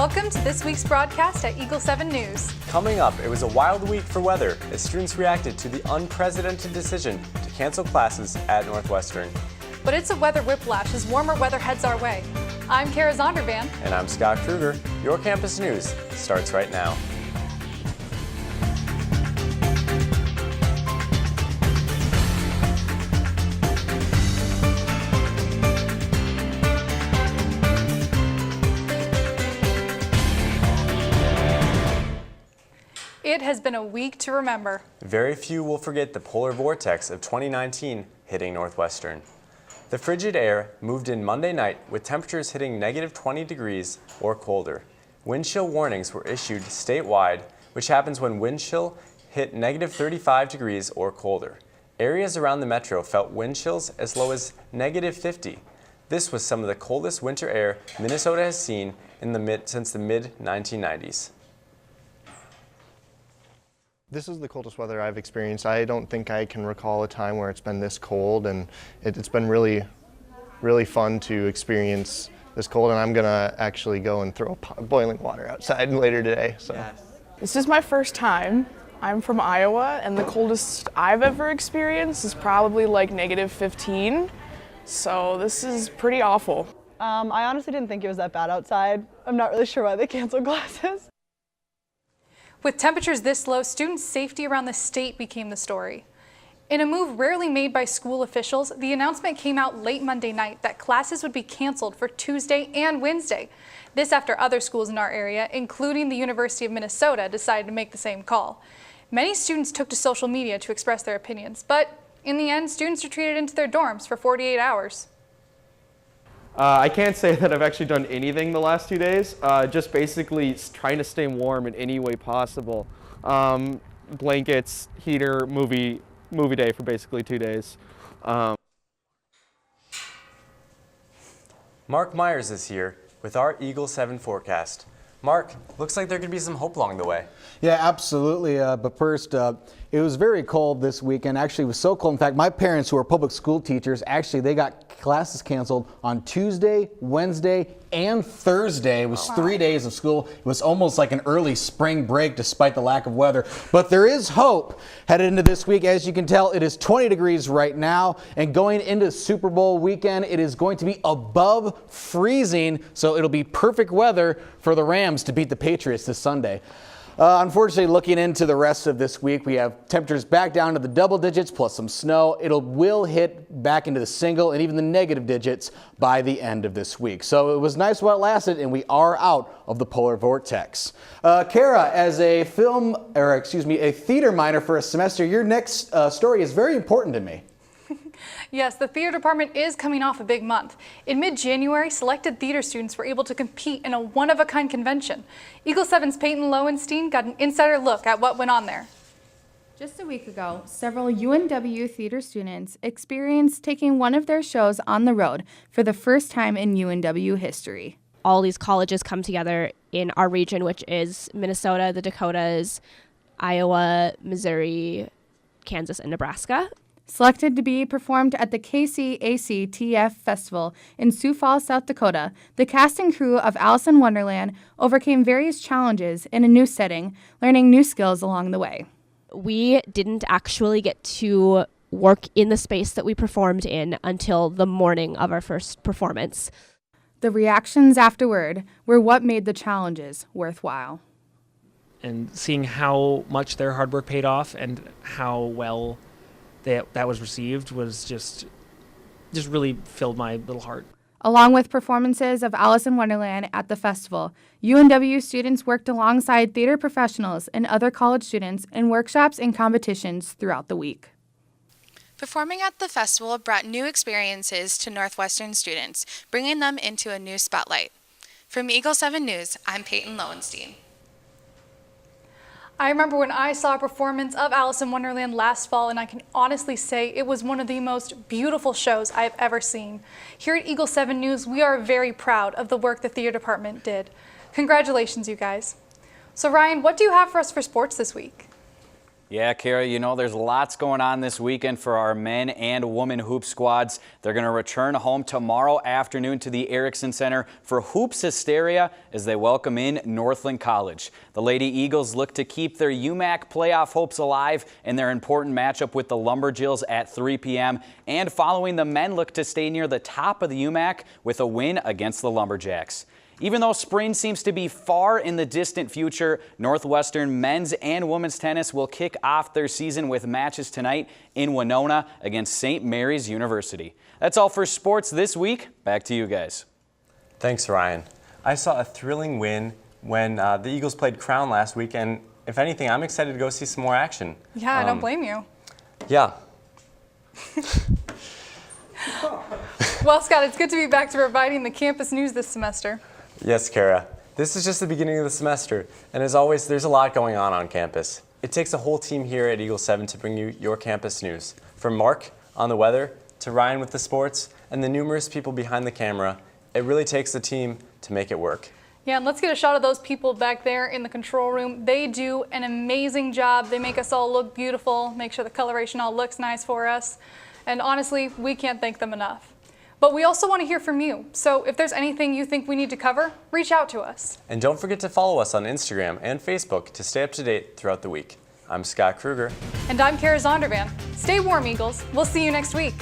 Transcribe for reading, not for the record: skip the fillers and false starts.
Welcome to this week's broadcast at Eagle 7 News. Coming up, it was a wild week for weather as students reacted to the unprecedented decision to cancel classes at Northwestern. But it's a weather whiplash as warmer weather heads our way. I'm Kara Zondervan. And I'm Scott Krueger. Your campus news starts right now. It has been a week to remember. Very few will forget the polar vortex of 2019 hitting Northwestern. The frigid air moved in Monday night with temperatures hitting negative 20 degrees or colder. Wind chill warnings were issued statewide, which happens when wind chill hit negative 35 degrees or colder. Areas around the metro felt wind chills as low as negative 50. This was some of the coldest winter air Minnesota has seen since the mid-1990s. This is the coldest weather I've experienced. I don't think I can recall a time where it's been this cold, and it's been really fun to experience this cold, and I'm gonna actually go and throw boiling water outside later today. So. Yes. This is my first time. I'm from Iowa, and the coldest I've ever experienced is probably like negative 15. So this is pretty awful. I honestly didn't think it was that bad outside. I'm not really sure why they canceled classes. With temperatures this low, student safety around the state became the story. In a move rarely made by school officials, the announcement came out late Monday night that classes would be canceled for Tuesday and Wednesday. This after other schools in our area, including the University of Minnesota, decided to make the same call. Many students took to social media to express their opinions, but in the end, students retreated into their dorms for 48 hours. I can't say that I've actually done anything the last 2 days, just basically trying to stay warm in any way possible. Blankets, heater, movie day for basically 2 days. Mark Myers is here with our Eagle 7 forecast. Mark, looks like there could be some hope along the way. Yeah, absolutely. But first, it was very cold this weekend. Actually, it was so cold. In fact, my parents, who are public school teachers, actually, they got classes canceled on Tuesday, Wednesday, and Thursday. It was 3 days of school. It was almost like an early spring break despite the lack of weather. But there is hope headed into this week. As you can tell, it is 20 degrees right now. And going into Super Bowl weekend, it is going to be above freezing. So it'll be perfect weather for the Rams to beat the Patriots this Sunday. Unfortunately, looking into the rest of this week, we have temperatures back down to the double digits plus some snow. It will hit back into the single and even the negative digits by the end of this week. So it was nice while it lasted, and we are out of the polar vortex. Kara, as a theater minor for a semester, your next story is very important to me. Yes, the theater department is coming off a big month. In mid-January, selected theater students were able to compete in a one-of-a-kind convention. Eagle 7's Peyton Lowenstein got an insider look at what went on there. Just a week ago, several UNW theater students experienced taking one of their shows on the road for the first time in UNW history. All these colleges come together in our region, which is Minnesota, the Dakotas, Iowa, Missouri, Kansas, and Nebraska. Selected to be performed at the KCACTF Festival in Sioux Falls, South Dakota, the cast and crew of Alice in Wonderland overcame various challenges in a new setting, learning new skills along the way. We didn't actually get to work in the space that we performed in until the morning of our first performance. The reactions afterward were what made the challenges worthwhile. And seeing how much their hard work paid off and how well that was received was just really filled my little heart. Along with performances of Alice in Wonderland at the festival, UNW students worked alongside theater professionals and other college students in workshops and competitions throughout the week. Performing at the festival brought new experiences to Northwestern students, bringing them into a new spotlight. From Eagle 7 News, I'm Peyton Lowenstein. I remember when I saw a performance of Alice in Wonderland last fall, and I can honestly say it was one of the most beautiful shows I've ever seen. Here at Eagle 7 News, we are very proud of the work the theater department did. Congratulations, you guys. So Ryan, what do you have for us for sports this week? Yeah, Kara, you know, there's lots going on this weekend for our men and women hoop squads. They're going to return home tomorrow afternoon to the Erickson Center for Hoops Hysteria as they welcome in Northland College. The Lady Eagles look to keep their UMAC playoff hopes alive in their important matchup with the Lumberjills at 3 p.m. And following, the men look to stay near the top of the UMAC with a win against the Lumberjacks. Even though spring seems to be far in the distant future, Northwestern men's and women's tennis will kick off their season with matches tonight in Winona against St. Mary's University. That's all for sports this week. Back to you guys. Thanks, Ryan. I saw a thrilling win when the Eagles played Crown last week, and if anything, I'm excited to go see some more action. Yeah, I don't blame you. Yeah. Well, Scott, it's good to be back to providing the campus news this semester. Yes, Kara. This is just the beginning of the semester, and as always, there's a lot going on campus. It takes a whole team here at Eagle 7 to bring you your campus news. From Mark on the weather, to Ryan with the sports, and the numerous people behind the camera, it really takes a team to make it work. Yeah, and let's get a shot of those people back there in the control room. They do an amazing job. They make us all look beautiful, make sure the coloration all looks nice for us. And honestly, we can't thank them enough. But we also want to hear from you. So if there's anything you think we need to cover, reach out to us. And don't forget to follow us on Instagram and Facebook to stay up to date throughout the week. I'm Scott Krueger. And I'm Kara Zondervan. Stay warm, Eagles. We'll see you next week.